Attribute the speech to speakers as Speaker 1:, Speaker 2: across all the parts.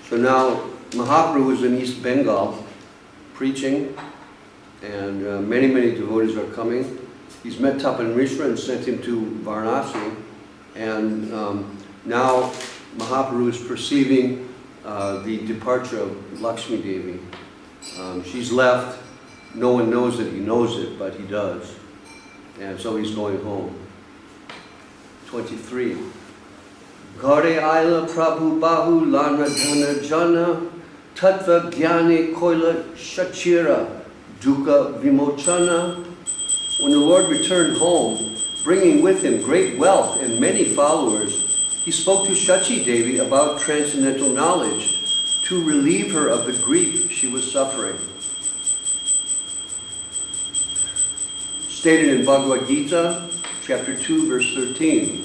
Speaker 1: So now Mahaprabhu is in East Bengal preaching, and many devotees are coming. He's met Tapan Mishra and sent him to Varanasi, and now Mahaprabhu is perceiving the departure of Lakshmi Devi. She's left. No one knows that he knows it, but he does. And so he's going home. 23. Gare Aila Prabhu Bahu Lana Dhana Jana Tattva Jnane Koila Shachira Dukkha Vimochana. When the Lord returned home, bringing with him great wealth and many followers, he spoke to Shachi Devi about transcendental knowledge to relieve her of the grief she was suffering. Stated in Bhagavad Gita, chapter 2, verse 13.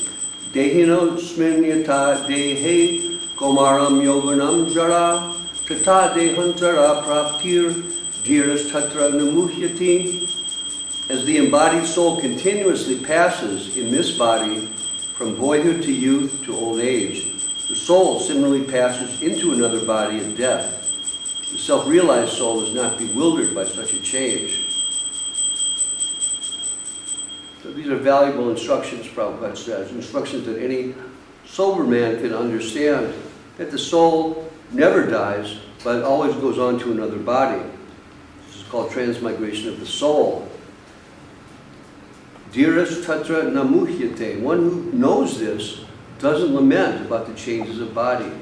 Speaker 1: Dehino smrinyata dehe komaram yovanam jara tata dehantara praptir dhiras tatra namuhyati. As the embodied soul continuously passes in this body from boyhood to youth to old age, the soul similarly passes into another body at death. The self-realized soul is not bewildered by such a change. So these are valuable instructions, Prabhupada says, instructions that any sober man can understand, that the soul never dies, but always goes on to another body. This is called transmigration of the soul. Dhiras tatra namuhyate. One who knows this doesn't lament about the changes of body.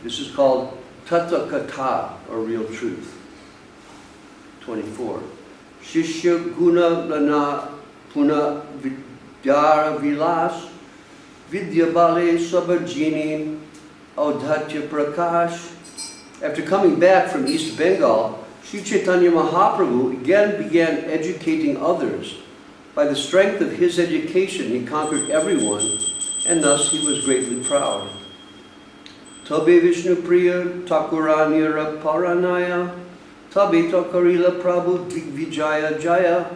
Speaker 1: This is called tattva katha, or real truth. 24. Shishya guna lana puna vidyara vilas vidya bale sabajini audhatya prakash. After coming back from East Bengal, Sri Chaitanya Mahaprabhu again began educating others. By the strength of his education, he conquered everyone, and thus he was greatly proud. Tabe Vishnu Priya Thakuranira Paranaya Tabe Takarila Prabhu Digvijaya Jaya.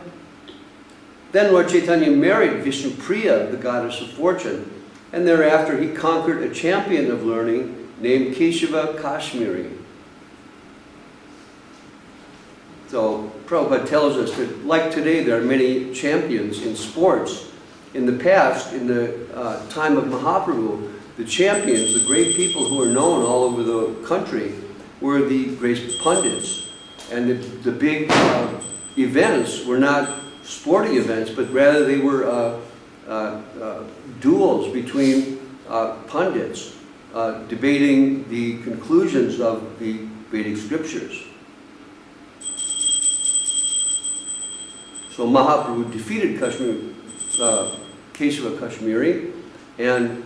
Speaker 1: Then Lord Chaitanya married Vishnu Priya, the goddess of fortune, and thereafter he conquered a champion of learning named Keshava Kashmiri. So Prabhupada tells us that, like today, there are many champions in sports. In the past, in the time of Mahaprabhu, the champions, the great people who are known all over the country, were the great pundits. And the big events were not sporting events, but rather they were duels between pundits, debating the conclusions of the Vedic scriptures. So Mahaprabhu defeated Keshava Kashmiri, and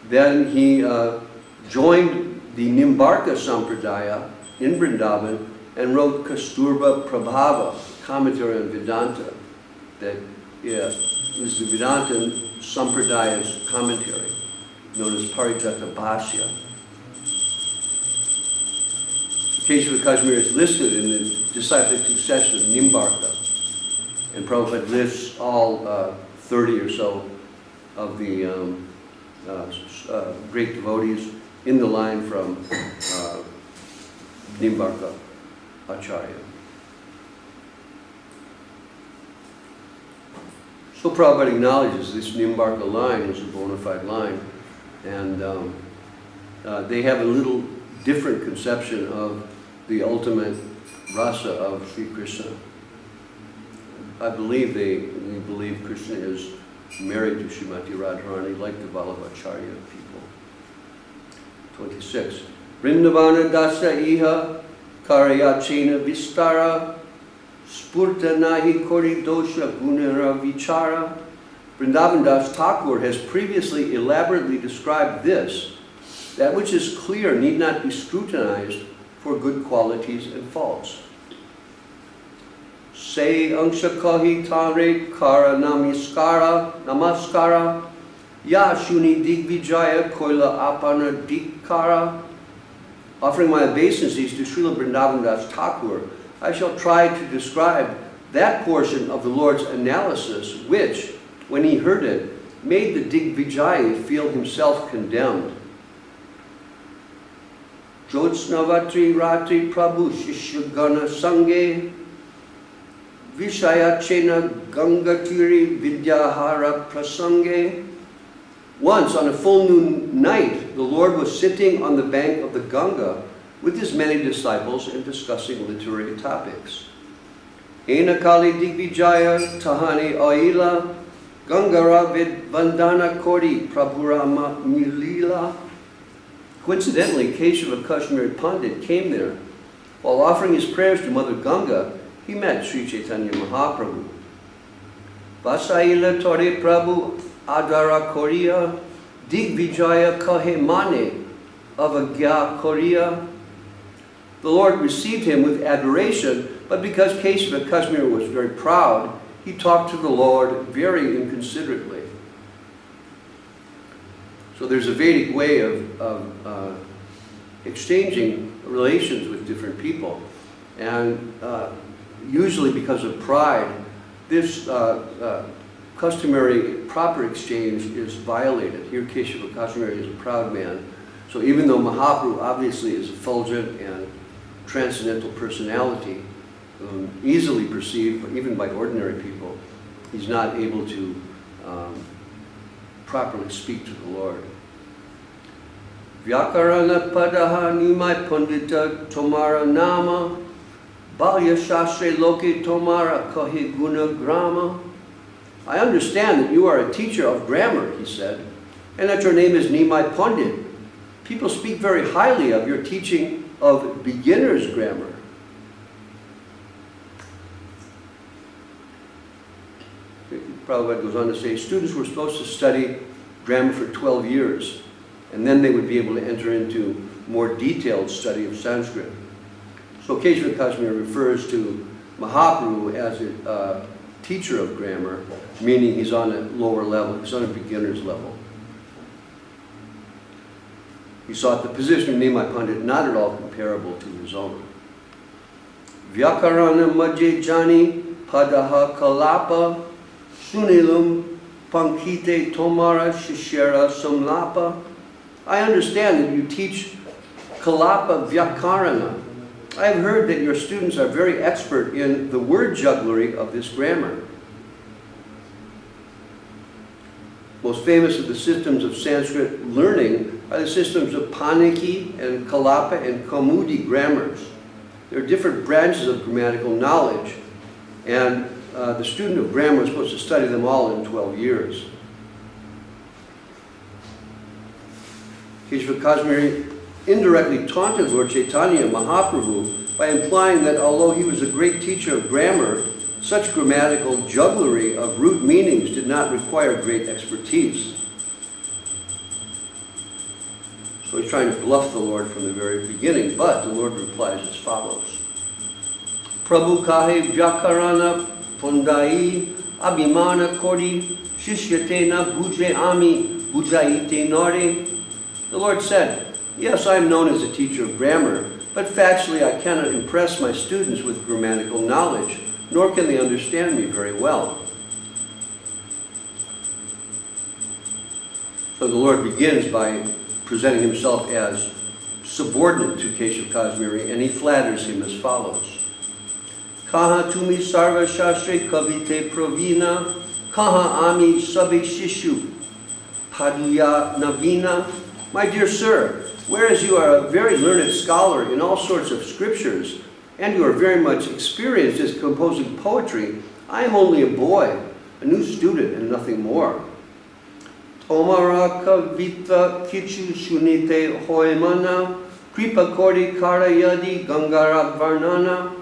Speaker 1: then he joined the Nimbarka Sampradaya in Vrindavan and wrote Kasturba Prabhava, commentary on Vedanta, that was the Vedanta Sampradaya's commentary, known as Parijata Bhashya. Keshava Kashmiri is listed in the disciplic succession of Nimbarka. And Prabhupada lists all 30 or so of the great devotees in the line from Nimbarka Acharya. So Prabhupada acknowledges this Nimbarka line is a bona fide line, and they have a little different conception of the ultimate rasa of Sri Krishna. I believe they believe Krishna is married to Srimati Radharani, like the Vallabhacharya people. 26. Vrindavana dasa iha karayachena vistara spurta nahi kori dosha gunara vichara. Vrindavan Das Thakur has previously elaborately described this. That which is clear need not be scrutinized for good qualities and faults. Se angsha kahi tare kara namaskara ya shuni digvijaya koila apana dikara. Offering my obeisances to Srila Vrindavan Das Thakur, I shall try to describe that portion of the Lord's analysis which, when he heard it, made the Digvijaya feel himself condemned. Jyotsnavatri Ratri Prabhu Shishagana Sange Vishayachena Gangatiri Vidyahara Prasange. Once, on a full moon night, the Lord was sitting on the bank of the Ganga with his many disciples and discussing literary topics. Ena Kali Digvijaya Tahani Adi-lila Gangara Vid Vandana Kori Prabhurama Adi-lila. Coincidentally, Keshava Kashmiri Pandit came there. While offering his prayers to Mother Ganga, he met Sri Chaitanya Mahaprabhu. Vasaila Tore Prabhu Adara Korea Digvijaya Kahe Mane Avagya Korea. The Lord received him with adoration, but because Keshava Kashmiri was very proud, he talked to the Lord very inconsiderately. So there's a Vedic way of exchanging relations with different people. And usually because of pride, this customary proper exchange is violated. Here Keshava Kashmiri is a proud man. So even though Mahaprabhu obviously is effulgent and transcendental personality, easily perceived even by ordinary people, he's not able to properly speak to the Lord. Vyakarana padaha nimai pandita tomara nama balya shastre loke tomara kahi guna grama. I understand that you are a teacher of grammar, he said, and that your name is Nimai Pandit. People speak very highly of your teaching of beginner's grammar. Prabhupada goes on to say, students were supposed to study grammar for 12 years, and then they would be able to enter into more detailed study of Sanskrit. So Keshava Kashmiri refers to Mahaprabhu as a teacher of grammar, meaning he's on a lower level, he's on a beginner's level. He sought the position of Nimai Pandit not at all comparable to his own. Vyakarana Madhye Jani Padaha Kalapa Sunilum Pankite Tomara Shishera Samlapa. I understand that you teach Kalapa Vyakarana. I have heard that your students are very expert in the word jugglery of this grammar. Most famous of the systems of Sanskrit learning are the systems of Paniki and Kalapa and Kaumudi grammars. There are different branches of grammatical knowledge, and the student of grammar is supposed to study them all in 12 years. Keshava Kashmiri indirectly taunted Lord Chaitanya Mahaprabhu by implying that although he was a great teacher of grammar, such grammatical jugglery of root meanings did not require great expertise. So he's trying to bluff the Lord from the very beginning, but the Lord replies as follows. Prabhu kahe vyakarana pundai abhimana kori shishyatena bhuje ami bhujaite nare. The Lord said, yes, I am known as a teacher of grammar, but factually I cannot impress my students with grammatical knowledge, nor can they understand me very well. So the Lord begins by presenting himself as subordinate to Keshava Kashmiri, and he flatters him as follows. Kaha tumi sarva shastre kavite pravina, kaha ami sabi shishu paduya navina. My dear sir, whereas you are a very learned scholar in all sorts of scriptures, and you are very much experienced as composing poetry, I am only a boy, a new student, and nothing more. Tomara kavita kichu shunite hoemana, kripa kori kara yadi gangara varnana.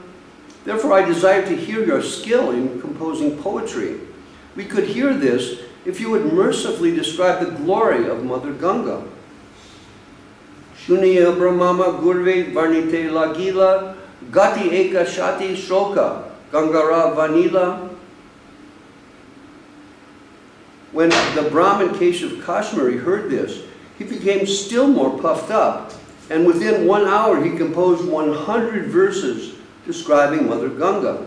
Speaker 1: Therefore I desire to hear your skill in composing poetry. We could hear this if you would mercifully describe the glory of Mother Ganga. Shuniya Brahmama Gurve Varnite Lagila Gati Eka Shati Shoka Gangara Vanila. When the Brahmin Keshava Kashmiri heard this, he became still more puffed up, and within 1 hour he composed 100 verses describing Mother Ganga.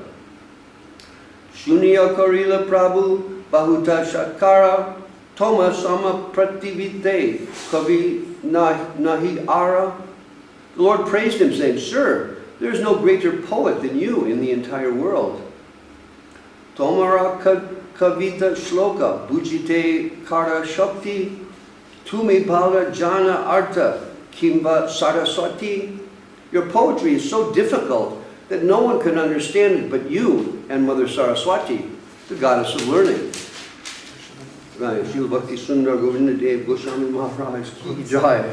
Speaker 1: Shuniya Karila Prabhu Bahuta Shatkara Toma Sama Prativite Kavi Nahi Ara. The Lord praised him, saying, "Sir, there is no greater poet than you in the entire world. Tomara kavita shloka bhujite kara shakti tumi bala jana artha kimba saraswati." Your poetry is so difficult that no one can understand it but you and Mother Saraswati, the goddess of learning. Right, Srila Bhakti Sundar Govinda Dev Goswami Maharaj Ki Jai.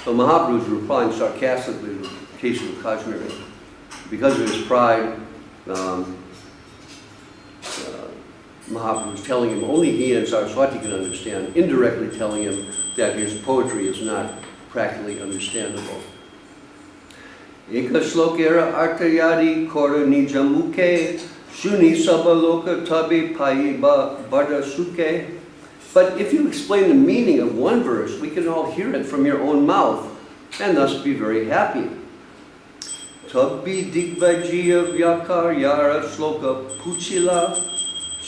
Speaker 1: So Mahaprabhu is replying sarcastically to Kesava Kashmiri. Because of his pride, Mahaprabhu is telling him only he and Saraswati can understand, indirectly telling him that his poetry is not practically understandable. Eka shlokera artayadi kora nijamuke shuni sabaloka tabi paiba bada suke. But if you explain the meaning of one verse, we can all hear it from your own mouth and thus be very happy. Tabi digvajiya vyakar yara shloka puchila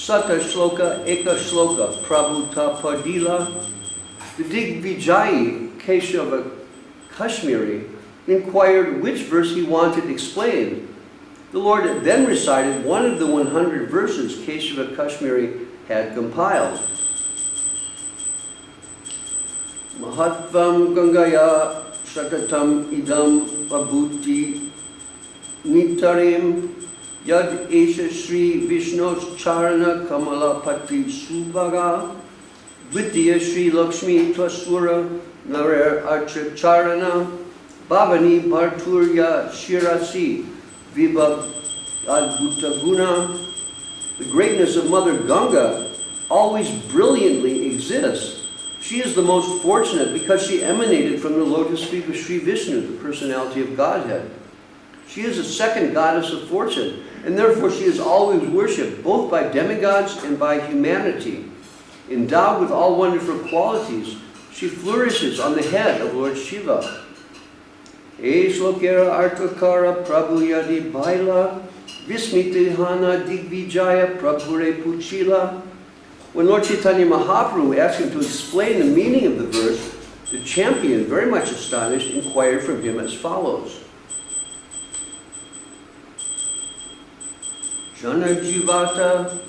Speaker 1: Sata shloka eka shloka prabhuta padila. The Digvijayi Kesava Kashmiri inquired which verse he wanted explained. The Lord then recited one of the 100 verses Kesava Kashmiri had compiled. Mahatvam Gangaya Shatatam Idam Babhuti Nitarim Yad Esha Sri Vishno's Charana Kamala Pati Subhaga Vidya Sri Lakshmi Twasura Narar Archa Charana Bhavani Bharturya Shirasi Vibha Adbhuta Guna. The greatness of Mother Ganga always brilliantly exists. She is the most fortunate because she emanated from the lotus feet of Sri Vishnu, the personality of Godhead. She is a second goddess of fortune, and therefore she is always worshipped, both by demigods and by humanity. Endowed with all wonderful qualities, she flourishes on the head of Lord Shiva. E shlokera artakara prabhu yadi baila, vismitihana digvijaya prabhure puchila. When Lord Chaitanya Mahaprabhu asked him to explain the meaning of the verse, the champion, very much astonished, inquired from him as follows. Jana Jivata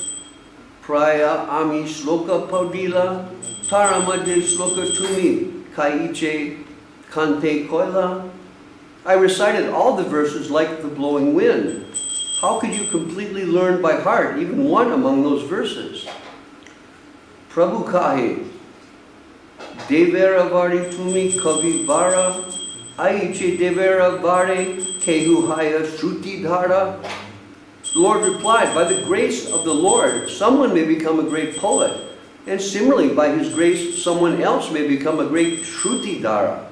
Speaker 1: Praya Ami Shloka Paudila Taramade Shloka Tumi Kaiche Kante Koila. I recited all the verses like the blowing wind. How could you completely learn by heart even one among those verses? Prabhu Kahi Devera Vari Tumi Kavi Vara Aiche Devera Vare Kehu Haya Shruti Dhara. The Lord replied, by the grace of the Lord, someone may become a great poet, and similarly, by his grace, someone else may become a great Shruti Dhara,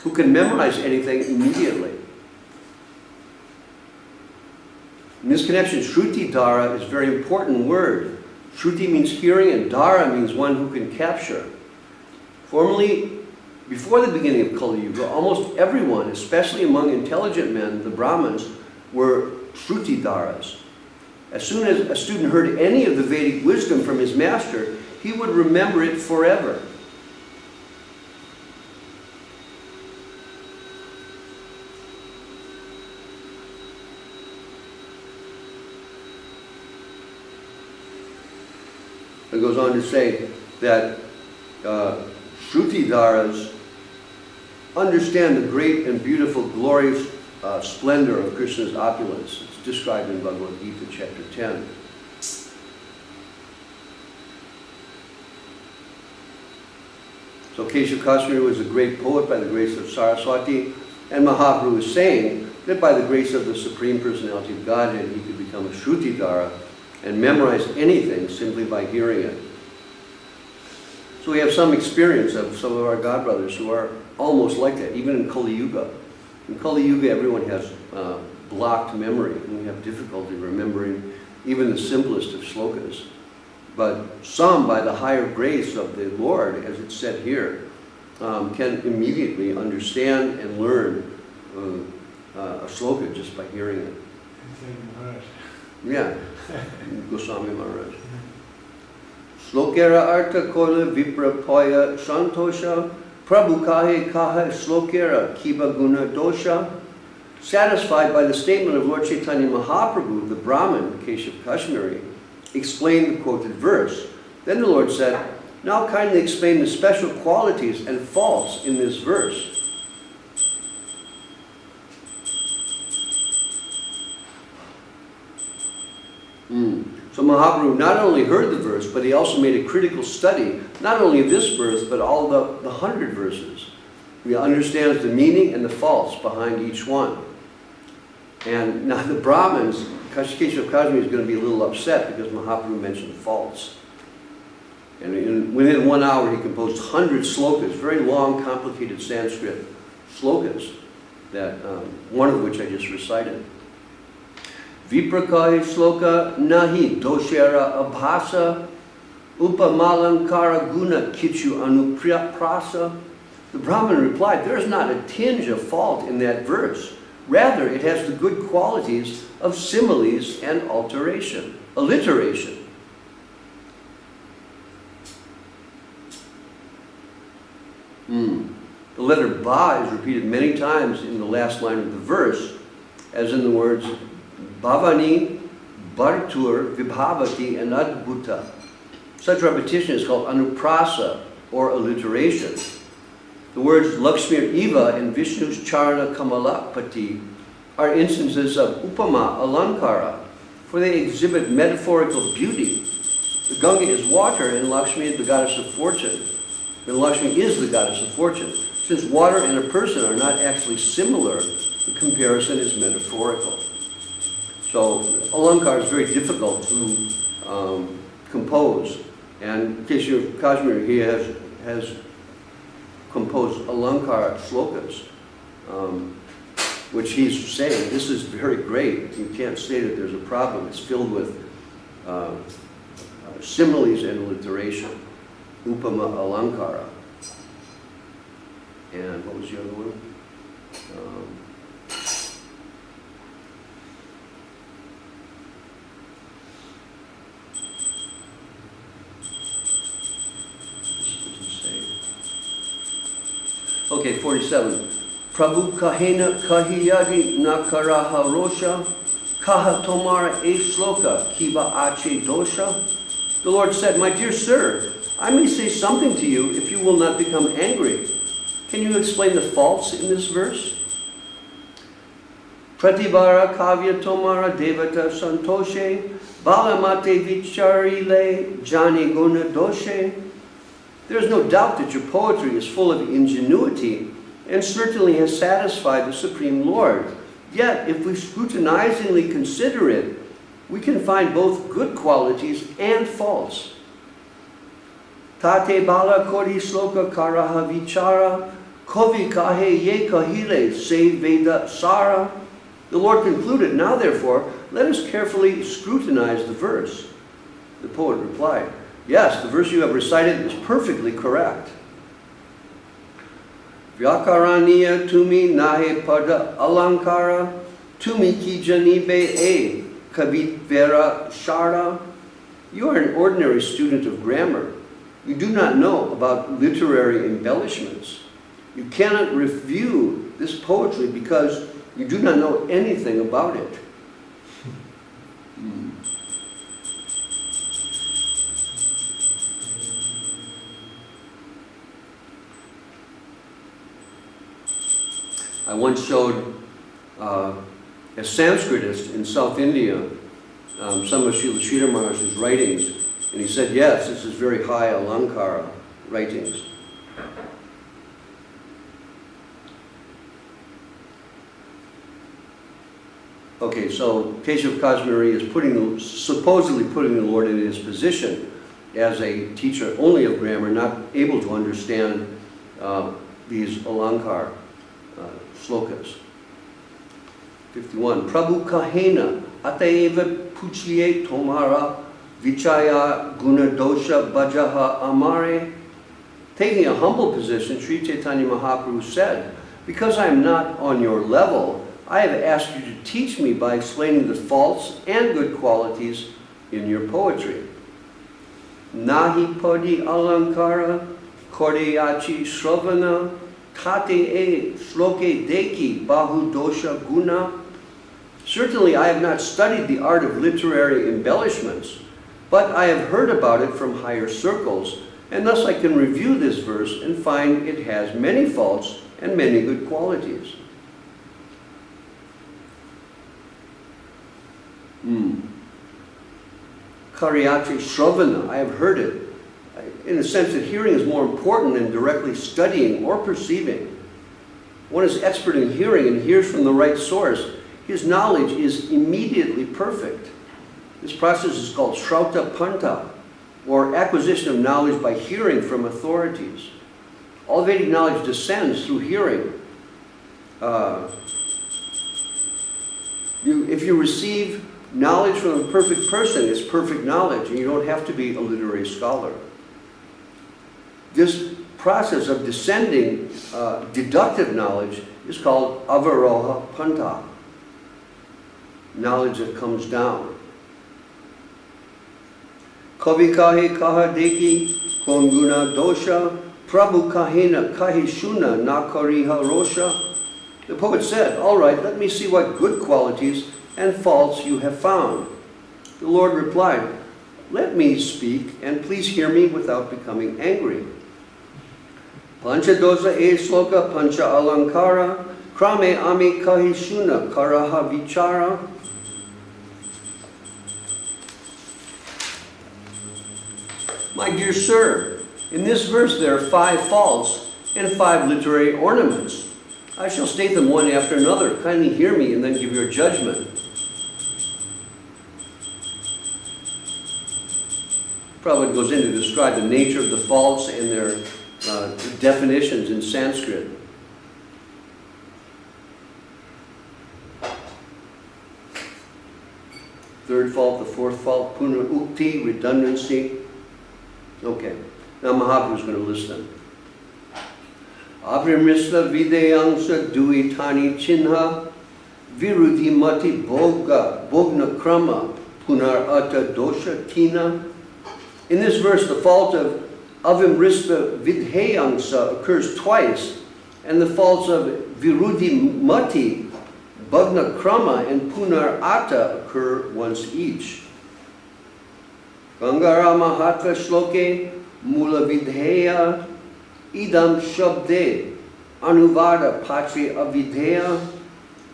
Speaker 1: who can memorize anything immediately. In this connection, Shruti Dhara is a very important word. Shruti means hearing, and Dhara means one who can capture. Formerly, before the beginning of Kali Yuga, almost everyone, especially among intelligent men, the Brahmins, were Shruti Dharas. As soon as a student heard any of the Vedic wisdom from his master, he would remember it forever. It goes on to say that Shruti Dharas understand the great and beautiful, glorious splendor of Krishna's opulence. It's described in Bhagavad Gita, chapter 10. So Kesava Kashmiri was a great poet by the grace of Saraswati, and Mahaprabhu is saying that by the grace of the Supreme Personality of Godhead, he could become a Shruti Dhara and memorize anything simply by hearing it. So we have some experience of some of our godbrothers who are almost like that, even in Kali Yuga. In Kali Yuga, everyone has blocked memory, and we have difficulty remembering even the simplest of shlokas. But some, by the higher grace of the Lord, as it's said here, can immediately understand and learn a shloka just by hearing it. Yeah, Goswami Maharaj. Slokera artha kola vipra poya santosha, Prabhu kahe kaha slokera kiba guna dosha. Satisfied by the statement of Lord Chaitanya Mahaprabhu, the Brahmin, Keshav Kashmiri, explained the quoted verse. Then the Lord said, now kindly explain the special qualities and faults in this verse. So Mahaprabhu not only heard the verse, but he also made a critical study, not only of this verse, but all the 100 verses. He understands the meaning and the faults behind each one. And now the Brahmins, Keshav Kashmiri is going to be a little upset because Mahaprabhu mentioned faults. And within 1 hour he composed 100 slokas, very long, complicated Sanskrit slokas, that, one of which I just recited. Viprakai sloka nahi doshera abhasa upamalankara guna kichu anuprasa. The Brahmin replied, there is not a tinge of fault in that verse. Rather, it has the good qualities of similes and alliteration. The letter ba is repeated many times in the last line of the verse, as in the words Bhavani, Bhartur, Vibhavati, and Adbhuta. Such repetition is called anuprasa, or alliteration. The words Lakshmir Eva and Vishnu's Charana Kamalapati are instances of upama alankara, for they exhibit metaphorical beauty. The Ganga is water and Lakshmi is the goddess of fortune. And Lakshmi is the goddess of fortune. Since water and a person are not actually similar, the comparison is metaphorical. So alankara is very difficult to compose. And Keshav Kashmiri, he has composed alankara slokas, which he's saying, this is very great. You can't say that there's a problem. It's filled with similes and alliteration. Upama alankara. And what was the other one? Okay, 47. Prabhu kahena kahiyadi nakaraha rosha, kaha tomara e sloka kiba ache dosha. The Lord said, my dear sir, I may say something to you if you will not become angry. Can you explain the faults in this verse? Pratibara kavya tomara devata santoshe, balamate vicharile jani guna doshe. There is no doubt that your poetry is full of ingenuity and certainly has satisfied the Supreme Lord. Yet, if we scrutinizingly consider it, we can find both good qualities and faults. Tate bala kori sloka karaha vichara, kovi kahe ye kahile se veda sara. The Lord concluded, now therefore, let us carefully scrutinize the verse. The poet replied, yes, the verse you have recited is perfectly correct. Vyakaraniya tumi nahe pada alankara, tumi ki janibe e kavit vera shara. You are an ordinary student of grammar. You do not know about literary embellishments. You cannot review this poetry because you do not know anything about it. I once showed a Sanskritist in South India some of Srila Maharaj's writings, and he said, yes, this is very high alankara writings. Okay, so Keshav Kashmiri is supposedly putting the Lord in his position as a teacher only of grammar, not able to understand these alankar slokas. 51. Prabhu kahena ataeva puchye tomara vichaya gunadosha bhajaha amare. Taking a humble position, Sri Chaitanya Mahaprabhu said, because I am not on your level, I have asked you to teach me by explaining the faults and good qualities in your poetry. Nahi podi alankara, koryachi shravana, tate e shloke deki bahu dosha guna. Certainly I have not studied the art of literary embellishments, but I have heard about it from higher circles, and thus I can review this verse and find it has many faults and many good qualities. Karyatri Shravana, I have heard it, in the sense that hearing is more important than directly studying or perceiving. One is expert in hearing and hears from the right source. His knowledge is immediately perfect. This process is called Shrauta Panta, or acquisition of knowledge by hearing from authorities. All Vedic knowledge descends through hearing. If you receive knowledge from a perfect person, it's perfect knowledge, and you don't have to be a literary scholar. This process of descending deductive knowledge is called Avaroha Panta, knowledge that comes down. Kavi kahi kaha deki konguna dosha, Prabhu kahena kahi shuna na kariha rosha. The poet said, all right, let me see what good qualities and faults you have found. The Lord replied, let me speak, and please hear me without becoming angry. Pancha dosa e sloka pancha alankara, krame ami kahishuna karaha vichara. My dear sir, in this verse there are 5 faults and 5 literary ornaments. I shall state them one after another. Kindly hear me and then give your judgment. Prabhupada goes in to describe the nature of the faults and their definitions in Sanskrit. Third fault, the fourth fault, puna ukti, redundancy. Okay, now Mahaprabhu is going to list them. Abhrimrisla videyangsa duitani chinha, virudhi mati bogna krama, punar ata dosha tina. In this verse, the fault of avimrista vidheyangsa occurs twice, and the faults of virudhi mati, bhagna krama, and punar ata occur once each. Gangarama hatva shloke mula vidheya idam shabde anuvada patri avidheya.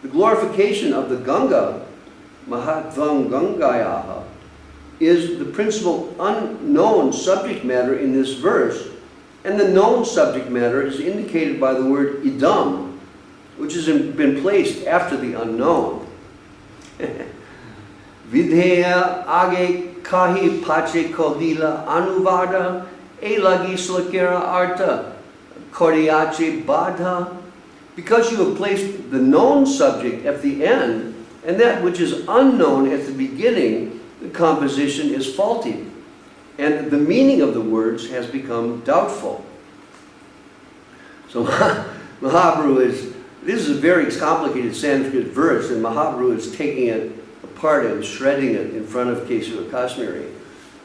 Speaker 1: The glorification of the Ganga, Mahatvam Gangayaha, is the principal unknown subject matter in this verse, and the known subject matter is indicated by the word idam, which has been placed after the unknown. Vidheya age kahi pache Adi-lila anuvada elagi slakera arta koryache badha. Because you have placed the known subject at the end and that which is unknown at the beginning, the composition is faulty, and the meaning of the words has become doubtful. So Mahaprabhu this is a very complicated Sanskrit verse, and Mahaprabhu is taking it apart and shredding it in front of Kesava Kashmiri.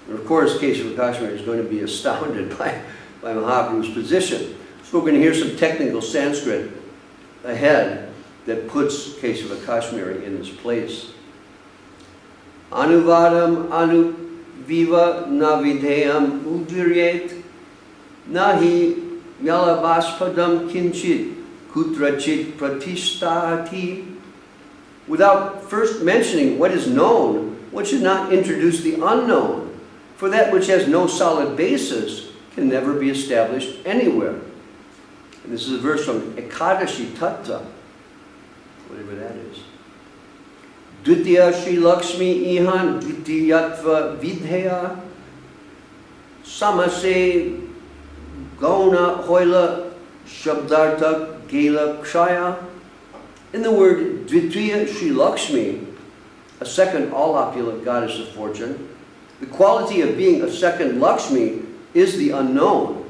Speaker 1: And of course, Kesava Kashmiri is going to be astounded by Mahaprabhu's position. So we're going to hear some technical Sanskrit ahead that puts Kesava Kashmiri in his place. Anuvadam anuviva navideyam udiryet nahi yalabaspadam kinchit kutrachit pratishtati. Without first mentioning what is known, one should not introduce the unknown, for that which has no solid basis can never be established anywhere. And this is a verse from Ekadashi Tattva, whatever that is. Dvitiya Shri Lakshmi Ihan Dvitiyatva Vidheya Samase Gauna Hoila Shabdarta Gela Kshaya. In the word Dvitiya Shri Lakshmi, a second all-opulent goddess of fortune, the quality of being a second Lakshmi is the unknown.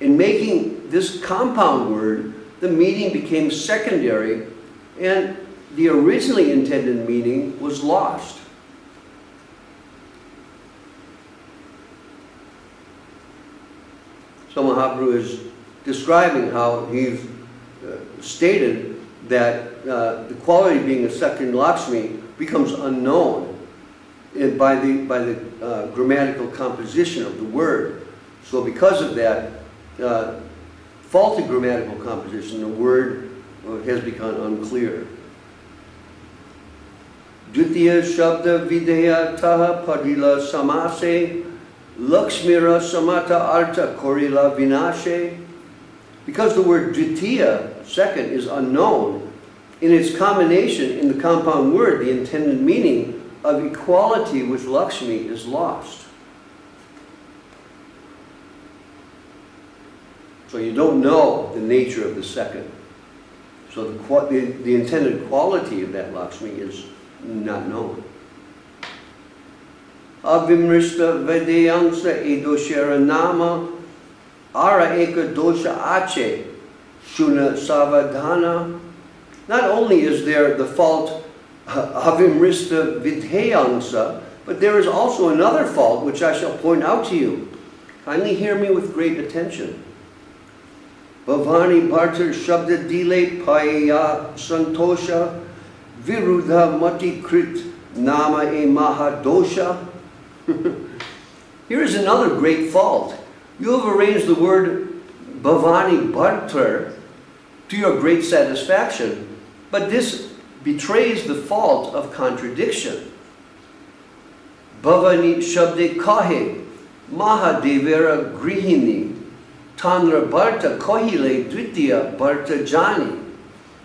Speaker 1: In making this compound word, the meaning became secondary, and the originally intended meaning was lost. So Mahaprabhu is describing how he stated that the quality being a second Lakshmi becomes unknown by the grammatical composition of the word. So because of that faulty grammatical composition, the word has become unclear. Dvitiya Shabda Videya Taha Padila Samase Lakshmira Samata Arta Korila Vinashe. Because the word Dvitiya, second, is unknown, in its combination in the compound word, the intended meaning of equality with Lakshmi is lost. So you don't know the nature of the second. So the intended quality of that Lakshmi is not known. Avimrishta Vedayangsa Edoshara Nama Ara Eka Dosha Ache Shuna Savadhana. Not only is there the fault Avimrishta Vidhayangsa, but there is also another fault which I shall point out to you. Kindly hear me with great attention. Bhavani Bhartar Shabda Dile Paya Santosha Virudha Mati Krit Nama E Mahadosha. Here is another great fault. You have arranged the word Bhavani Bhartar to your great satisfaction, but this betrays the fault of contradiction. Bhavani Shabde Kahe Mahadevera Grihini Tanra Bharta Kohile Dvitiya Bharta Jani.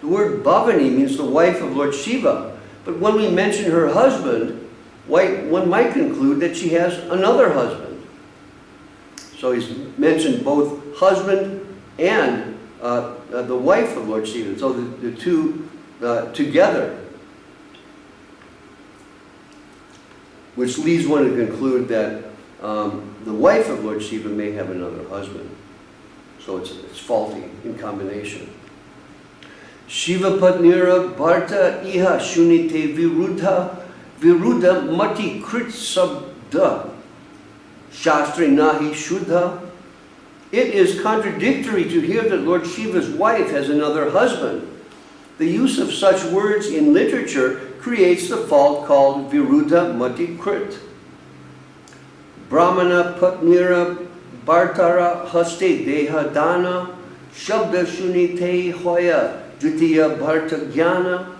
Speaker 1: The word Bhavani means the wife of Lord Shiva, but when we mention her husband, one might conclude that she has another husband. So he's mentioned both husband and the wife of Lord Shiva, so the two together, which leads one to conclude that the wife of Lord Shiva may have another husband. So it's faulty in combination. Shiva Patnira Bharta Iha Shunite Viruddha Mati Krit Sabda Shastri Nahi Shuddha. It is contradictory to hear that Lord Shiva's wife has another husband. The use of such words in literature creates the fault called Viruddha Mati Krit. Brahmana Patnira Bhartara Haste Deha Dana Shabda Shunite Hoya Dvitiya Bharta Jnana.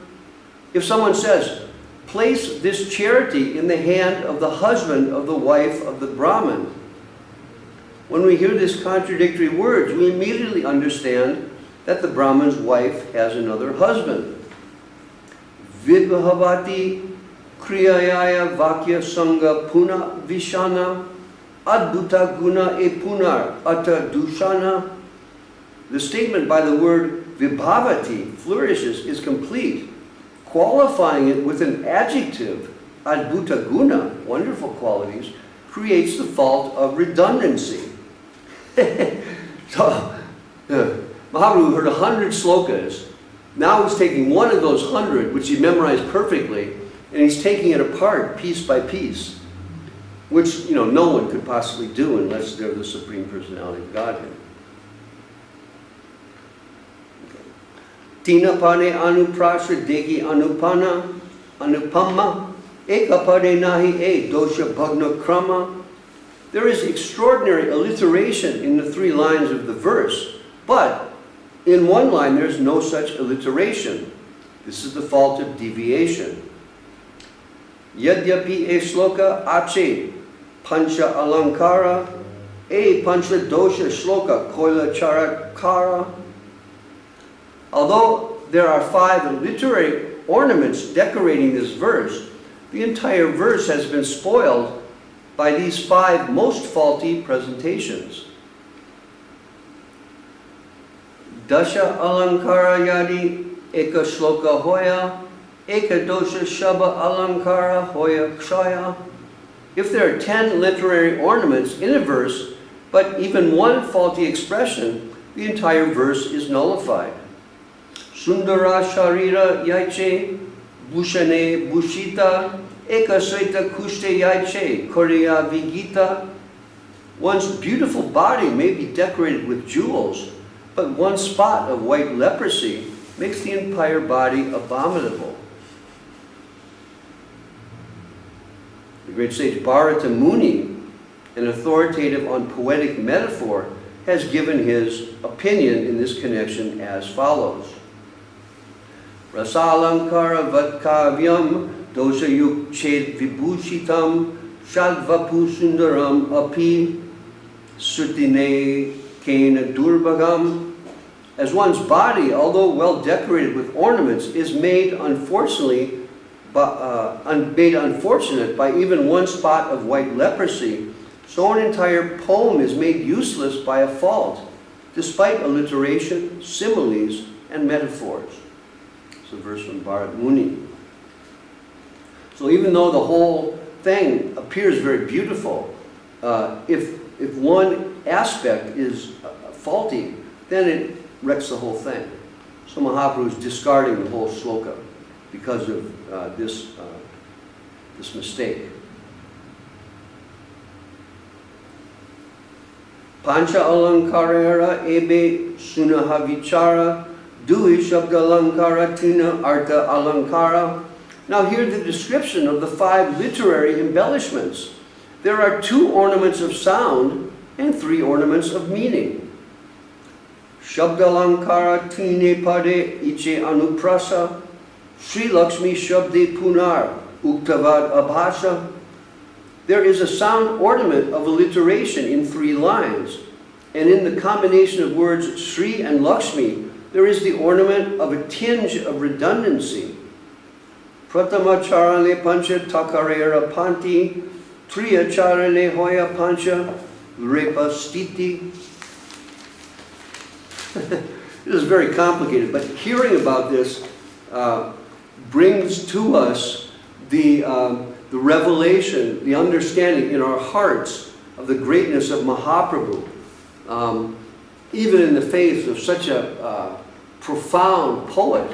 Speaker 1: If someone says, place this charity in the hand of the husband of the wife of the Brahmin, when we hear this contradictory words, we immediately understand that the Brahmin's wife has another husband. Vidvahavati Kriyaya Vakya Sangha Puna Vishana Adbhuta Guna E Punar Ata Dushana. The statement by the word Vibhavati, flourishes, is complete. Qualifying it with an adjective, Adbhuta Guna, wonderful qualities, creates the fault of redundancy. So, Mahaprabhu heard 100 slokas. Now he's taking one of those 100, which he memorized perfectly, and he's taking it apart piece by piece, which no one could possibly do unless they're the Supreme Personality of Godhead. Tina pane anuprasha deki anupana anupama ekapade nahi e dosha bhagna krama. There is extraordinary alliteration in the 3 lines of the verse, but in one line there's no such alliteration. This is the fault of deviation. Yadyapi e shloka ache pancha alankara e pancha dosha shloka koila charakara. Although there are 5 literary ornaments decorating this verse, the entire verse has been spoiled by these 5 most faulty presentations. Dasha alankara yadi eka shloka hoya, eka dosha shaba alankara hoya kshaya. If there are 10 literary ornaments in a verse, but even one faulty expression, the entire verse is nullified. Sundara Sharira Yaiche, Bhushane Bhushita, Ekasrita Kushte Yaiche, Korea Vigita. One's beautiful body may be decorated with jewels, but one spot of white leprosy makes the entire body abominable. The great sage Bharata Muni, an authoritative on poetic metaphor, has given his opinion in this connection as follows. Rasalankara vatkavyam dosayuk ched vibhushitam shadvapu sundaram api sutine kena durbagam. As one's body, although well decorated with ornaments, is made unfortunate by even one spot of white leprosy, so an entire poem is made useless by a fault, despite alliteration, similes, and metaphors. It's a verse from Bharata Muni. So even though the whole thing appears very beautiful, if one aspect is faulty, then it wrecks the whole thing. So Mahaprabhu is discarding the whole sloka because of this mistake. Pancha alankarera ebe sunaha vichara dui shabda alankara tina artha alankara. Now hear the description of the 5 literary embellishments. There are 2 ornaments of sound and 3 ornaments of meaning. Shabda alankara tine pade iche anuprasa Sri Lakshmi shabde punar uktavad abhasha. There is a sound ornament of alliteration in 3 lines, and in the combination of words Sri and Lakshmi, there is the ornament of a tinge of redundancy. Pratama charale pancha takarera panti, triya charale hoya pancha, repa stiti. This is very complicated, but hearing about this brings to us the revelation, the understanding in our hearts of the greatness of Mahaprabhu. Even in the face of such a profound poet,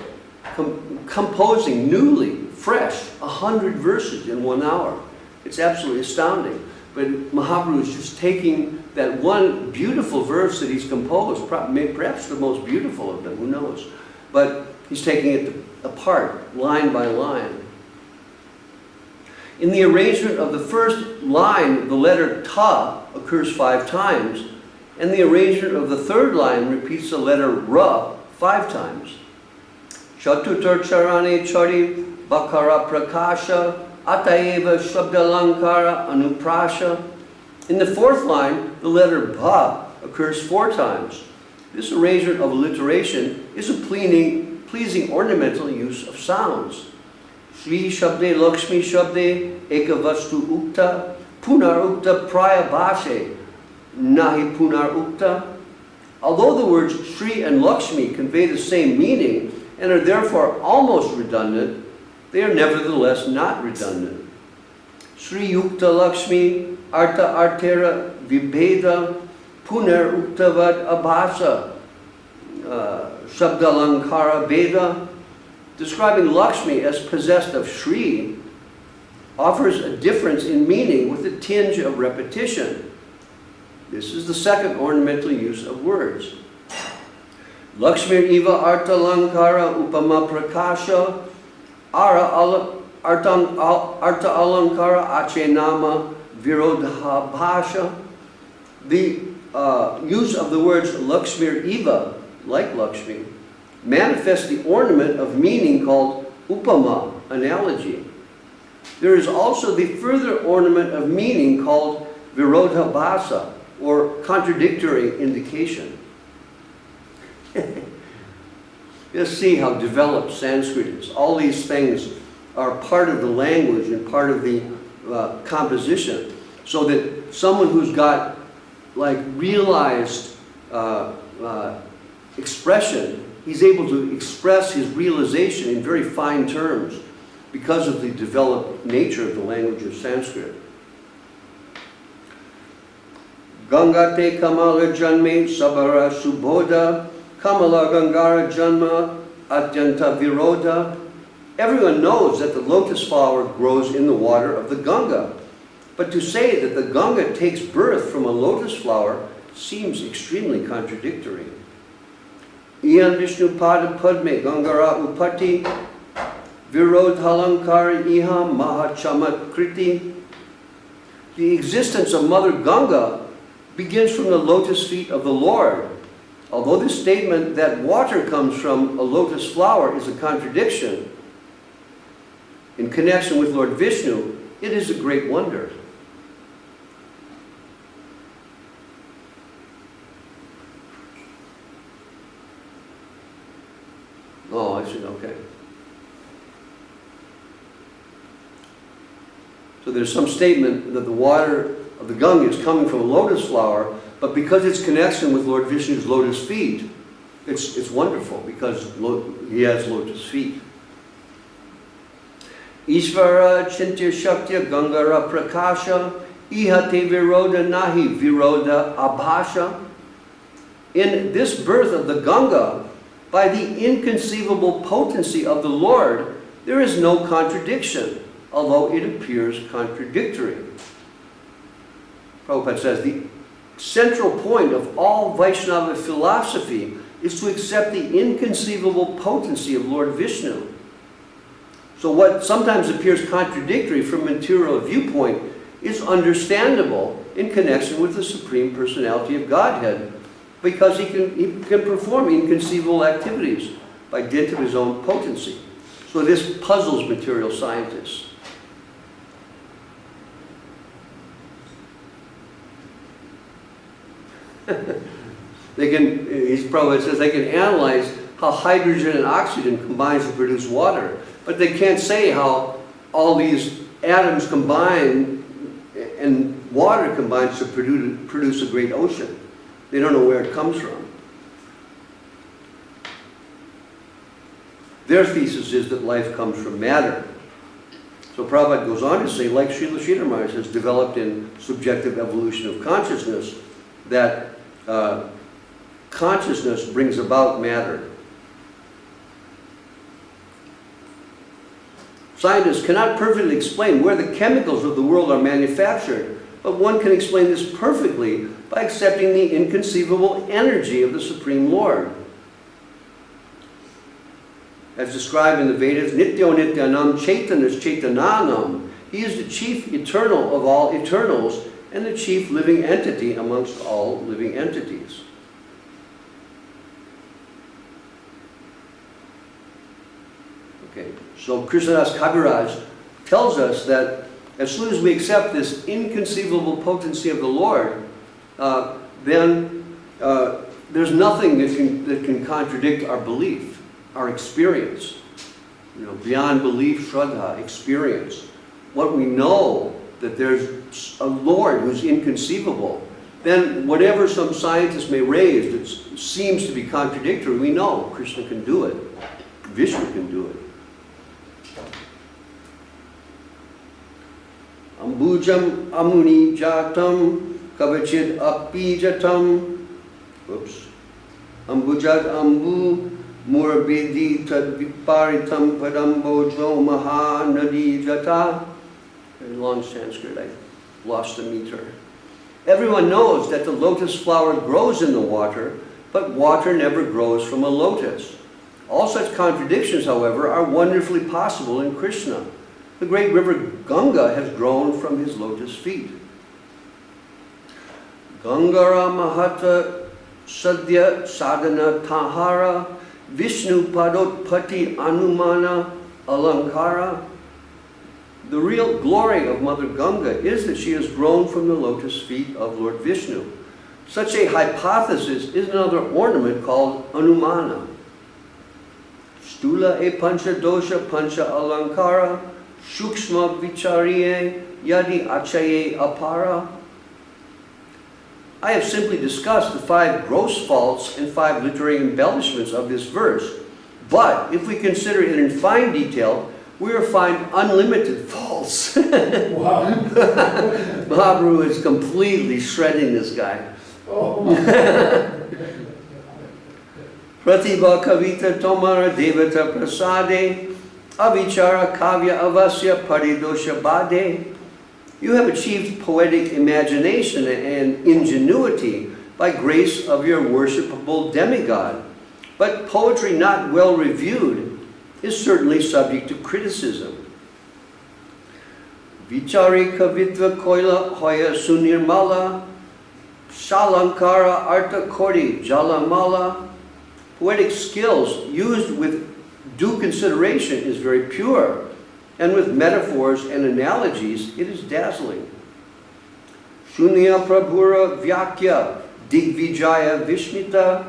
Speaker 1: composing newly, fresh, 100 verses in 1 hour. It's absolutely astounding. But Mahaprabhu is just taking that one beautiful verse that he's composed, perhaps the most beautiful of them, who knows. But he's taking it apart, line by line. In the arrangement of the first line, the letter ta occurs 5 times, and the arrangement of the third line repeats the letter ra 5 times. Chatutar charane chari bakara prakasha ataeva shabdalankara anuprasha. In the 4th line, the letter bha occurs 4 times. This arrangement of alliteration is a pleasing ornamental use of sounds. Sri Shabde Lakshmi Shabde Ekavastu Ukta Punar Ukta Praya Bhashe Nahi Punar Ukta. Although the words Sri and Lakshmi convey the same meaning and are therefore almost redundant, they are nevertheless not redundant. Sri Yukta Lakshmi Arta Artera Vibheda Punar Uktavad Abhasa Shabdalankara Veda. Describing Lakshmi as possessed of Sri offers a difference in meaning with a tinge of repetition. This is the 2nd ornamental use of words. Lakshmi Iva Arta Lankara Upama Prakasha Arta Alankara Ache Nama Virodha Bhasha. The use of the words Lakshmi Iva, like Lakshmi, manifests the ornament of meaning called upama, analogy. There is also the further ornament of meaning called virodhabhasa, or contradictory indication. Just see how developed Sanskrit is. All these things are part of the language and part of the composition, so that someone who's got like realized expression, he's able to express his realization in very fine terms because of the developed nature of the language of Sanskrit. Gangate Kamala Janme Sabara Subodha Kamala Gangara Janma atyanta viroda. Everyone knows that the lotus flower grows in the water of the Ganga. But to say that the Ganga takes birth from a lotus flower seems extremely contradictory. Iyan Vishnu pada padme Gangara upati virodhalankara iham mahachamat kriti. The existence of Mother Ganga begins from the lotus feet of the Lord. Although this statement that water comes from a lotus flower is a contradiction, in connection with Lord Vishnu, it is a great wonder. Oh, I see, okay. So there's some statement that the water of the Ganga is coming from a lotus flower, but because its connection with Lord Vishnu's lotus feet, it's wonderful because he has lotus feet. Ishvara chintya shaktya gangara prakasha ihate viroda nahi viroda abhasha. In this birth of the Ganga, by the inconceivable potency of the Lord, there is no contradiction, although it appears contradictory. Prabhupada says the central point of all Vaishnava philosophy is to accept the inconceivable potency of Lord Vishnu. So what sometimes appears contradictory from a material viewpoint is understandable in connection with the Supreme Personality of Godhead, because he can perform inconceivable activities by dint of his own potency. So this puzzles material scientists. Prabhupada says they can analyze how hydrogen and oxygen combines to produce water, but they can't say how all these atoms combine and water combines to produce a great ocean. They don't know where it comes from. Their thesis is that life comes from matter. So Prabhupada goes on to say, like Srila Sridhar Maharaj has developed in Subjective Evolution of Consciousness, that consciousness brings about matter. Scientists cannot perfectly explain where the chemicals of the world are manufactured, but one can explain this perfectly by accepting the inconceivable energy of the Supreme Lord. As described in the Vedas, Nityo Nityanam Chaitanas Chaitananam. He is the chief eternal of all eternals and the chief living entity amongst all living entities. Okay, so Krishnadas Kaviraj tells us that as soon as we accept this inconceivable potency of the Lord, then there's nothing that can contradict our belief, our experience. You know, beyond belief, Shraddha, experience. What we know, that there's a Lord who's inconceivable, then whatever some scientists may raise that seems to be contradictory, we know Krishna can do it. Vishnu can do it. Ambujam amuni jatam kavachid apijatam. Oops. Ambujat ambu murabidi tad viparitam padambojo maha nadi jata. Very long Sanskrit, I lost the meter. Everyone knows that the lotus flower grows in the water, but water never grows from a lotus. All such contradictions, however, are wonderfully possible in Krishna. The great river Ganga has grown from his lotus feet. Gangara Mahata Sadhya Sadhana Tahara Vishnu Padotpati Anumana Alankara. The real glory of Mother Ganga is that she has grown from the lotus feet of Lord Vishnu. Such a hypothesis is another ornament called Anumana. Stula e pancha dosha pancha alankara Shukshma vichariye yadi achaye apara. I have simply discussed the 5 gross faults and 5 literary embellishments of this verse. But if we consider it in fine detail, we will find unlimited faults. Wow. Mahaprabhu is completely shredding this guy. Oh. Pratibha Kavita Tomara Devata Prasade Avichara Kavya Avasya Paridosha Bade. You have achieved poetic imagination and ingenuity by grace of your worshipable demigod. But poetry not well reviewed is certainly subject to criticism. Vichari Kavitva Koila Hoya Sunirmala Shalankara Arta Kori Jalamala. Poetic skills used with due consideration is very pure, and with metaphors and analogies it is dazzling. Shunya Prabhura Vyakya Digvijaya Vishmita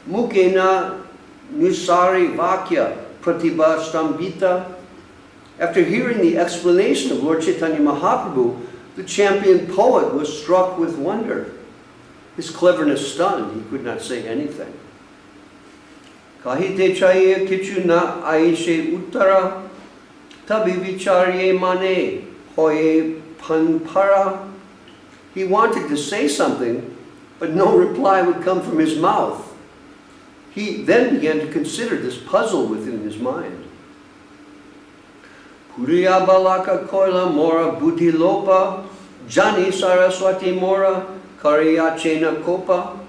Speaker 1: Mukena Nusari Vakya Pratibha Stambita. After hearing the explanation of Lord Chaitanya Mahaprabhu, the champion poet was struck with wonder. His cleverness stunned, he could not say anything. Kahite chaye kichu na aishe uttara, tabi vicharye mane hoye panpara. He wanted to say something, but no reply would come from his mouth. He then began to consider this puzzle within his mind. Puriya balaka koila mora buddhi lopa, jani saraswati mora kariyachena kopa.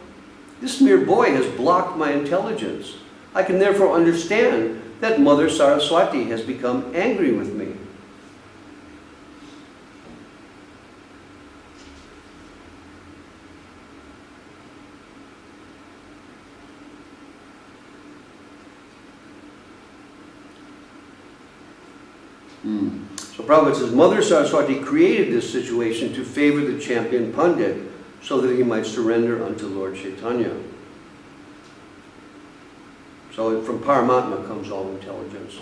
Speaker 1: This mere boy has blocked my intelligence. I can therefore understand that Mother Saraswati has become angry with me. So Prabhupada says, Mother Saraswati created this situation to favor the champion Pandit so that he might surrender unto Lord Chaitanya. So from Paramatma comes all intelligence.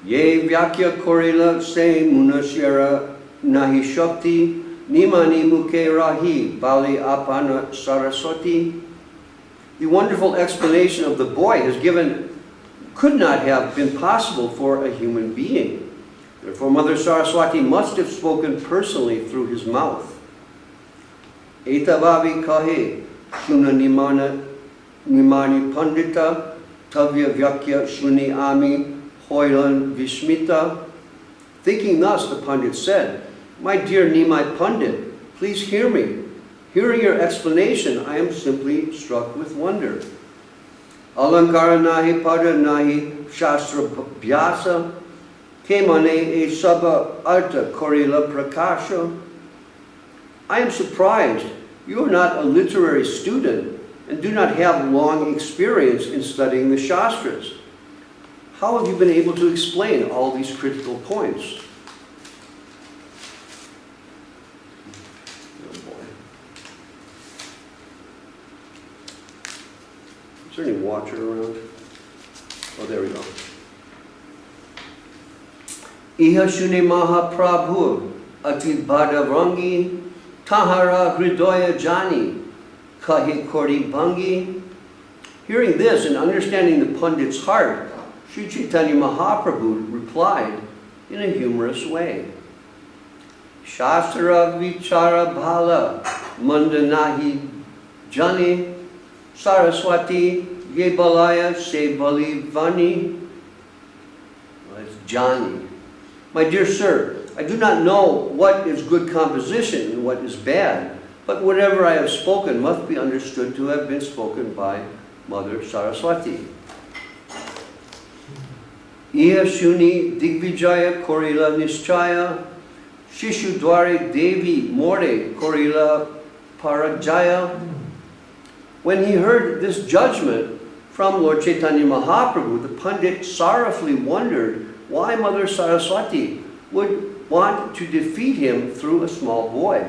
Speaker 1: Ye vyakya korila se munashira nahi shakti nimani muke rahi bali apana saraswati. The wonderful explanation of the boy could not have been possible for a human being. Therefore Mother Saraswati must have spoken personally through his mouth. Etavavi kahe shuna nimani pandita tavya vyakya shuni ami hoilan vishmita. Thinking thus, the Pandit said, My dear Nimai Pandit, please hear me. Hearing your explanation, I am simply struck with wonder. Alankara nahi pada nahi shastra bhyasa kemane e sabha arta korila prakasha. I am surprised you are not a literary student and do not have long experience in studying the Shastras. How have you been able to explain all these critical points? Oh boy. Is there any water around? Oh, there we go. Iha shuni maha prabhu atid bhada rangi tahara hridoya jani kahi kori bhangi. Hearing this and understanding the Pandit's heart, Sri Chaitanya Mahaprabhu replied in a humorous way. Shastra vichara bhala mandanahi jani saraswati ye balaya se bali vani. That's Jani. My dear sir, I do not know what is good composition and what is bad, but whatever I have spoken must be understood to have been spoken by Mother Saraswati. Iha shuni digvijaya korila nischaya, shishu dware devi more korila parajaya. When he heard this judgment from Lord Chaitanya Mahaprabhu, the Pandit sorrowfully wondered why Mother Saraswati would want to defeat him through a small boy.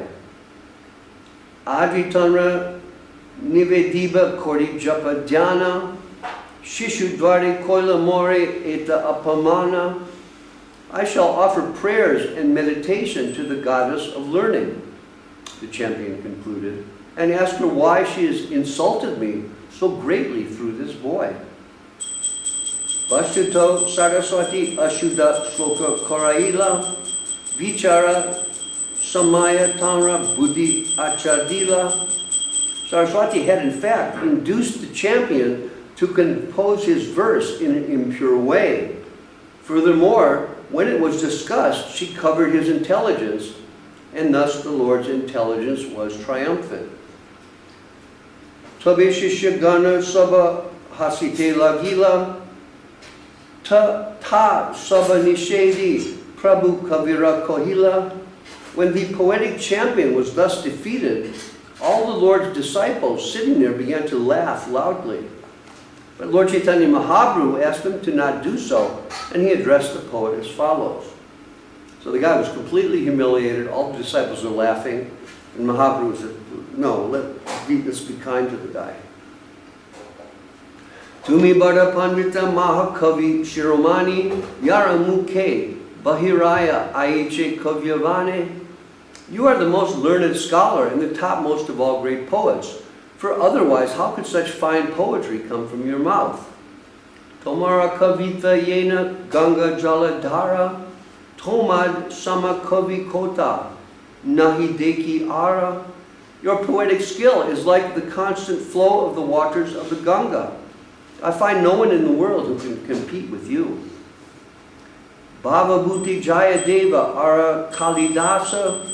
Speaker 1: Advitanra nivediba kori japa dhyana, shishu dwari koila more eta apamana. I shall offer prayers and meditation to the goddess of learning, the champion concluded, and ask her why she has insulted me so greatly through this boy. Vashuto Saraswati Ashuddha Sloka Koraila Vichara Samaya Tanra Buddhi Achadila. Saraswati had in fact induced the champion to compose his verse in an impure way. Furthermore, when it was discussed, she covered his intelligence, and thus the Lord's intelligence was triumphant. Tabeshishya gana sabha hasite lagila ta sabha nishedi prabhu kavira kohila. When the poetic champion was thus defeated, all the Lord's disciples sitting there began to laugh loudly. But Lord Chaitanya Mahaprabhu asked them to not do so, and he addressed the poet as follows. So the guy was completely humiliated, all the disciples are laughing, and Mahaprabhu said, no, let's be kind to the guy. Tumi bada pandita mahakavi shiromani yara mukhe bahiraya aiche kavyavane. You are the most learned scholar and the topmost of all great poets. For otherwise, how could such fine poetry come from your mouth? Tomara kavita yena ganga jaladhara tomad sama kavi kota nahi deki ara. Your poetic skill is like the constant flow of the waters of the Ganga. I find no one in the world who can compete with you. Bhava Bhuti Jayadeva Ara Kalidasa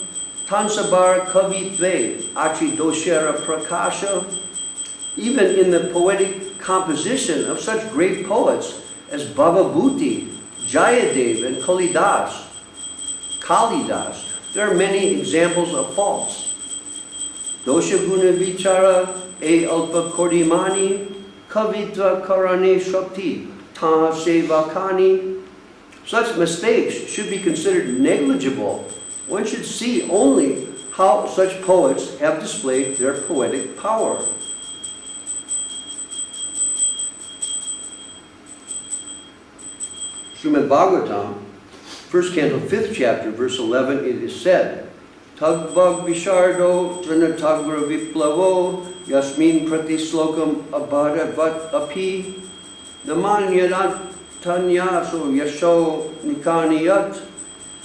Speaker 1: Tansabar Kavitve Achi Doshera Prakasha. Even in the poetic composition of such great poets as Bhava Bhuti, Jayadev, and Kalidas, there are many examples of faults. Dosha Guna Vichara E Alpa Kordimani Kavitva Karane Shakti Taha Sevakani. Such mistakes should be considered negligible. One should see only how such poets have displayed their poetic power. Srimad Bhagavatam, 1st canto, 5th chapter, verse 11, it is said, Tagvag Vishardo Trinatagra Viplavo Yasmin Pratislokam Abhadavat Api Namanyadat Tanyaso Yasho Nikaniyat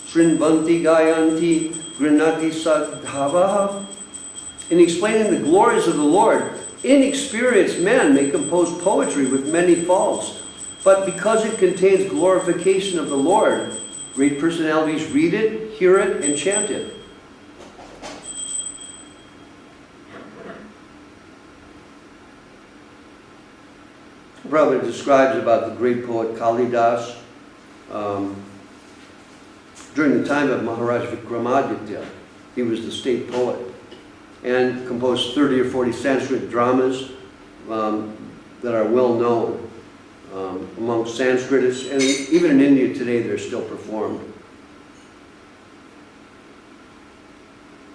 Speaker 1: Srinvanti Gayanti Grinati Sadhavaha. In explaining the glories of the Lord, inexperienced men may compose poetry with many faults, but because it contains glorification of the Lord, great personalities read it, hear it, and chant it. Prabhupada describes about the great poet Kalidas during the time of Maharaj Vikramaditya. He was the state poet and composed 30 or 40 Sanskrit dramas that are well known among Sanskritists, and even in India today they're still performed.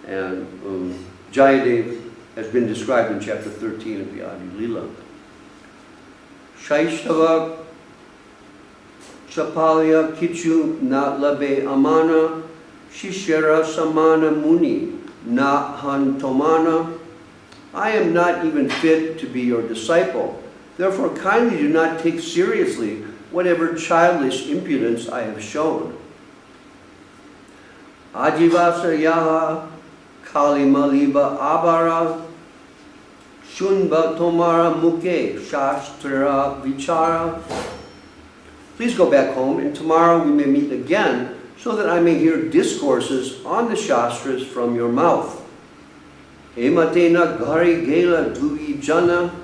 Speaker 1: And Jayadev has been described in chapter 13 of the Adi-lila. Shaishtava Chapalya Kichu Na Labe Amana Shishera Samana Muni Na Hantomana. I am not even fit to be your disciple. Therefore kindly do not take seriously whatever childish impudence I have shown. Ajivasa Yaha Kali Maliba Abara Shunba Tomara Muke Shastra Vichara. Please go back home, and tomorrow we may meet again, so that I may hear discourses on the Shastras from your mouth. Ematena Gari Gela Dui Jana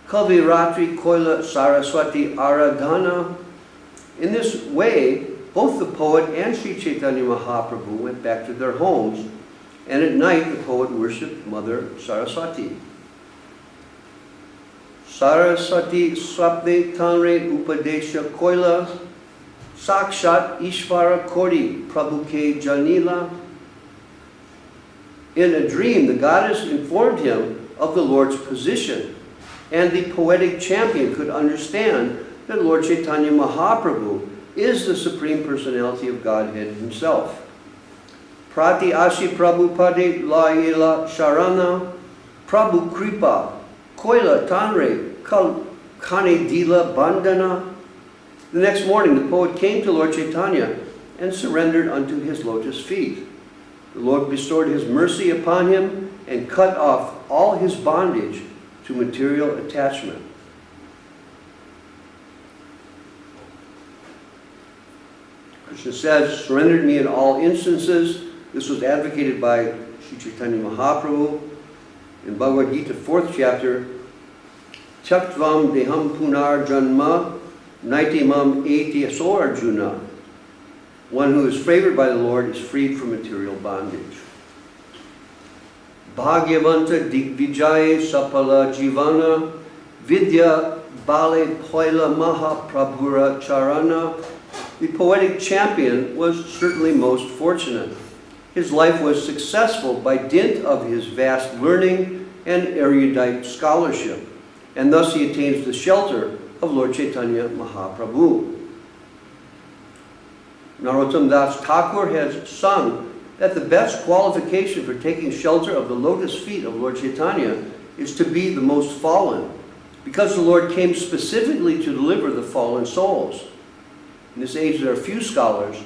Speaker 1: Kaviratri Koila Saraswati Aradhana. In this way, both the poet and Sri Chaitanya Mahaprabhu went back to their homes, and at night the poet worshipped Mother Saraswati. Saraswati Swapne Tanre Upadesha Koila Sakshat Ishvara Kori Prabhuke Janila. In a dream, the goddess informed him of the Lord's position, and the poetic champion could understand that Lord Chaitanya Mahaprabhu is the Supreme Personality of Godhead himself. Prati Ashi Prabhupade Adi-lila Sharana Prabhu Kripa Koila Tanre Adi-lila Bandhana. The next morning the poet came to Lord Chaitanya and surrendered unto his lotus feet. The Lord bestowed his mercy upon him, and cut off all his bondage to material attachment. Krishna says, surrendered me in all instances. This was advocated by Sri Chaitanya Mahaprabhu in Bhagavad Gita, 4th chapter. Tyaktvam deham punar janma naitimam eti aso Arjuna. One who is favored by the Lord is freed from material bondage. Bhagyavanta digvijaye sapala jivana vidya bale poila mahaprabhura charana. The poetic champion was certainly most fortunate. His life was successful by dint of his vast learning and erudite scholarship, and thus he attains the shelter of Lord Chaitanya Mahaprabhu. Narottam Das Thakur has sung that the best qualification for taking shelter of the lotus feet of Lord Chaitanya is to be the most fallen, because the Lord came specifically to deliver the fallen souls. In this age there are few scholars.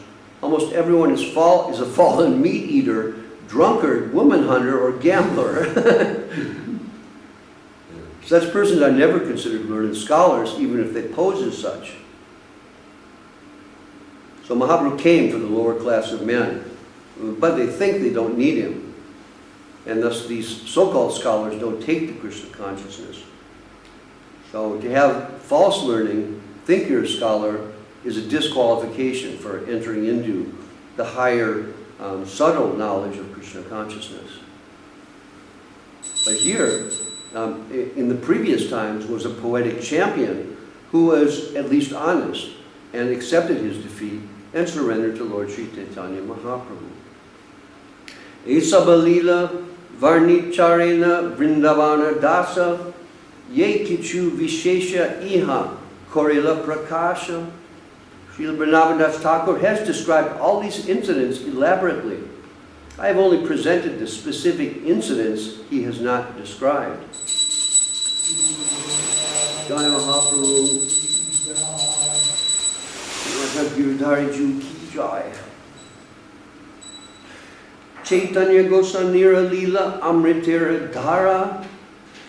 Speaker 1: Almost everyone is a fallen meat eater, drunkard, woman hunter, or gambler. Such persons are never considered learned scholars, even if they pose as such. So Mahaprabhu came for the lower class of men, but they think they don't need him. And thus these so-called scholars don't take the Krishna consciousness. So to have false learning, think you're a scholar, is a disqualification for entering into the higher, subtle knowledge of Krishna consciousness. But here, in the previous times, was a poetic champion who was at least honest and accepted his defeat and surrendered to Lord Sri Chaitanya Mahaprabhu. Adi-lila varnicharena vrindavana dasa ye kichu vishesha iha korila prakasha. Srila Vrindavan Thakur has described all these incidents elaborately. I have only presented the specific incidents he has not described. Jai Mahaprabhu. Giridhari Ju Ki Jai. Chaitanya Gosanira Lila Amritira Dhara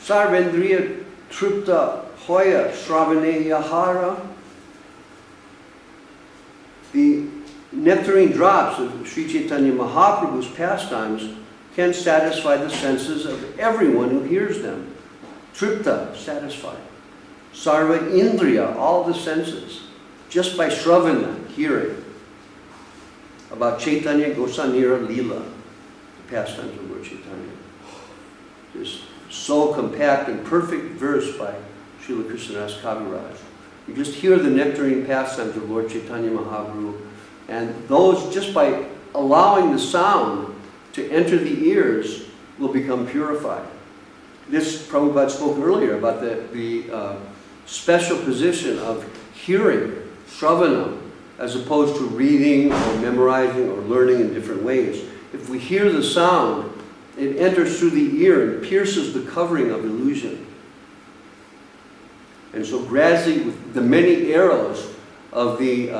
Speaker 1: Sarvendriya Tripta Hoya Shravane Yahara. The nectarine drops of Sri Chaitanya Mahaprabhu's pastimes can satisfy the senses of everyone who hears them. Tripta, satisfied. Sarva Indriya, all the senses, just by Shravana, hearing about Chaitanya Gosanira Lila, the pastimes of Lord Chaitanya. This so compact and perfect verse by Srila Krishnadas Kaviraj. You just hear the nectarine pastimes of Lord Chaitanya Mahaprabhu, and those, just by allowing the sound to enter the ears, will become purified. This, Prabhupada spoke earlier about the special position of hearing, Shravana, as opposed to reading or memorizing or learning in different ways. If we hear the sound, it enters through the ear and pierces the covering of illusion. And so gradually, with the many arrows of the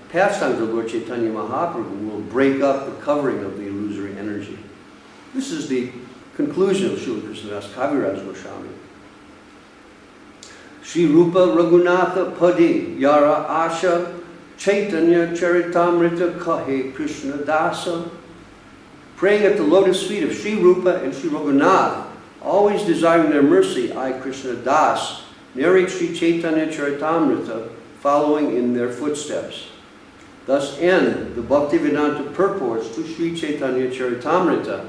Speaker 1: pastimes of Lord Chaitanya Mahaprabhu, will break up the covering of the illusory energy. This is the conclusion of Srila Krishnadas Kaviraj Goswami. Sri Rupa Raghunatha Padi Yara Asha Chaitanya-Charitamrta Kahe Krishna Dasa. Praying at the lotus feet of Sri Rupa and Sri Raghunath, always desiring their mercy, I, Krishna Das, narrate Sri Chaitanya-Charitamrta, following in their footsteps. Thus end the Bhaktivedanta purports to Sri Chaitanya-Charitamrta,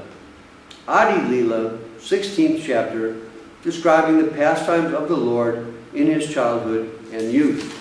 Speaker 1: Adi-lila, 16th chapter, describing the pastimes of the Lord in his childhood and youth.